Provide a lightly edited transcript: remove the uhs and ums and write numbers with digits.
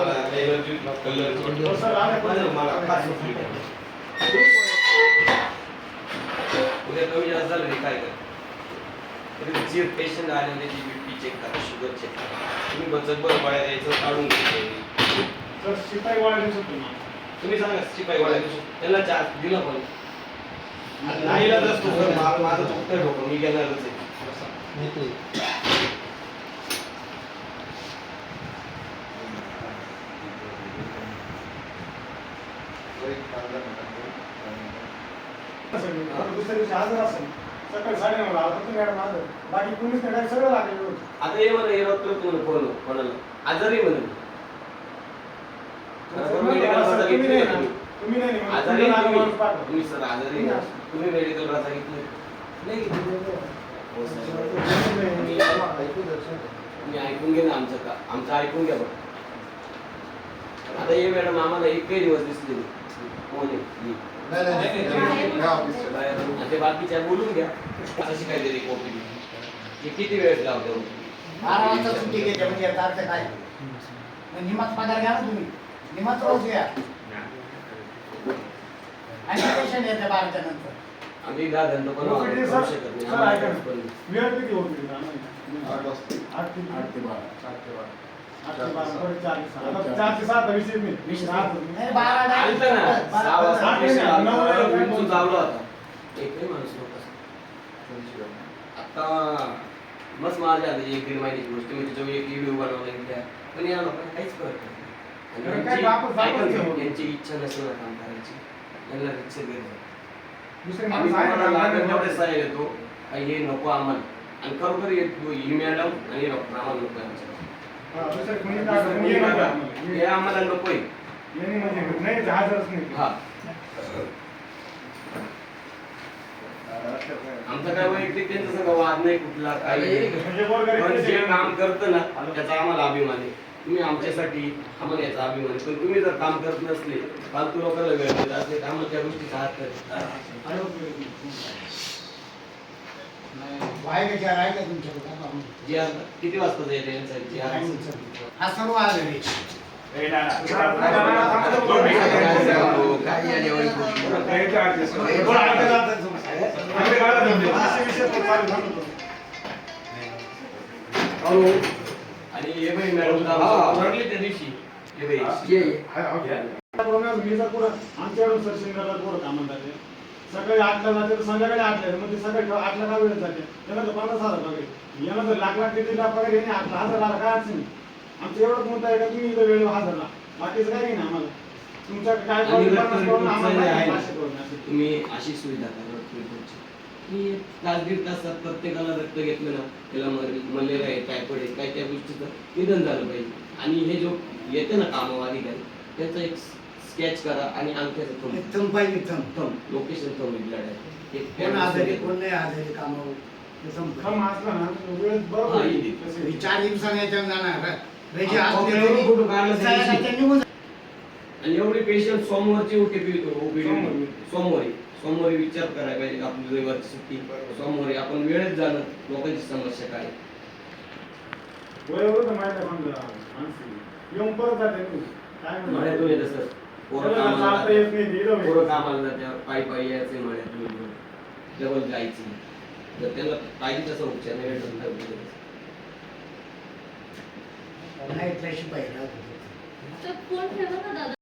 मला energy colour मला खास सुचली. उद्या कमी जास्त झालं काय कर जे पेशंट आले त्याची बीपी चेक करा, शुगर चेक करा. तुम्ही बचत बरं गोळ्या द्यायचं काढून घ्यायचं. सर शिपाई गोळ्या देऊ शकतो तुम्ही सांगा शिपाई गोळ्या देऊ शकतो त्याला चार्ज दिला पण नाहीला असतो सर. माझं चुकतंय डोकं, मी घेणारच आहे. दुसऱ्या दिवशी हजर असेल सकाळी 9:30 ला फक्त मॅडम हजर, बाकी कुणीच नाही, सगळं लागेल. आता हे म्हणा हे डॉक्टर कोणाला आजारी म्हणून तुम्ही नाही आजारी तुम्ही सर आजारी तुम्ही मेडिकलला सांगितलं नाही. तुम्ही ऐकून घे ना आमचं ऐकून घ्या बघ. आता हे मॅडम आम्हाला एकही दिवस दिसले ते बाकीच्या बोलून घ्या अशी काहीतरी रिपोर्ट दिली किती वेळ लावतो. 12 वाजता सुट्टी घेते म्हणजे याचा अर्थ काय? निमाच पगार घ्या ना तुम्ही, निमाच रोज घ्या. आणि पेशंट येते 12च्या नंतर. आम्ही 10 घंटे पण सर शकत वेळ किती होती? 8 ते 12. 4 ते 7 विषय नाही. नाही 12 नाही. आलतं ना 6 वाजता चावला होता एकही माणूस नव्हता. आता मस्त माझ्या आधी 1-1.5 महिन्याची गोष्ट मी त्याच्यावर एक व्हिडिओ बनवला गेला पण या लोकांना काहीच कळत नाही. यांची इच्छा नसेल ना काम करायची, यांना इच्छा गरज आम्ही तुम्हाला लागेल तेवढे सहाय्य देतो. हे नको आम्हाला आणि खरोखर ही मॅडम आणि डॉक्टर आम्हाला नको हे आम्हाला नकोय. हा आमचा काय वैयक्तिक त्यांचा सगळं वाद नाही कुठला काही. पण जे काम करतं ना त्याचा आम्हाला अभिमान आहे. तुम्ही आमच्यासाठी आम्हाला याचा अभिमान आहे. पण तुम्ही जर काम करत नसले फालतू लोकांना वेळ देत असले तर आम्हाला त्या गोष्टीचा हात किती वाजता जायचं हा सर्व आजारी आणि हे बाई मॅडम ओरडली त्या दिवशी हे बाई आमच्याकडून सर शिंगाला पोरं कामाला जाते. सकाळी 8ला जाते तर संध्याकाळी 8ला म्हणजे सकाळी 8ला का वेळ जाते त्याला तर 50,000 पगार. यांना तर लाख कितीला पगार येणे 8,000 काय अडचण नाही. आमचं एवढंच म्हणत आहे का तुम्ही इथं वेळेवर हजर राहा, बाकीचं काही नाही आम्हाला. तुमच्या काय तुम्ही अशी सुविधा करा की तास दीड तासात प्रत्येकाला रक्त घेतलं ना त्याला मलेरिया आहे टायफॉइड आहे काय त्या गोष्टीचं निधन झालं पाहिजे. आणि हे जो येते ना कामावर अधिकारी त्याचा एक स्केच करा आणि अंगठ्याचं थंब पाहिजे. थंब लोकेशन थंब कोण आजारी कोण नाही आजारी कामावर 4 दिवसांनी याच्यावर जाणार आणि एवढे पेशंट सोमवारची ओपीडी सोमवारी विचार करायला पाहिजे. आपली रविवारची सुट्टी सोमवारी आपण वेळेत जाणं लोकांची समस्या काय म्हणण्यातून येतं सर. पोरं कामाला जात्या पायी यायचे म्हणण्यातून डबल जायचं जर त्याला पाहिजे तसं उपचार नाही नाही पाहिजे.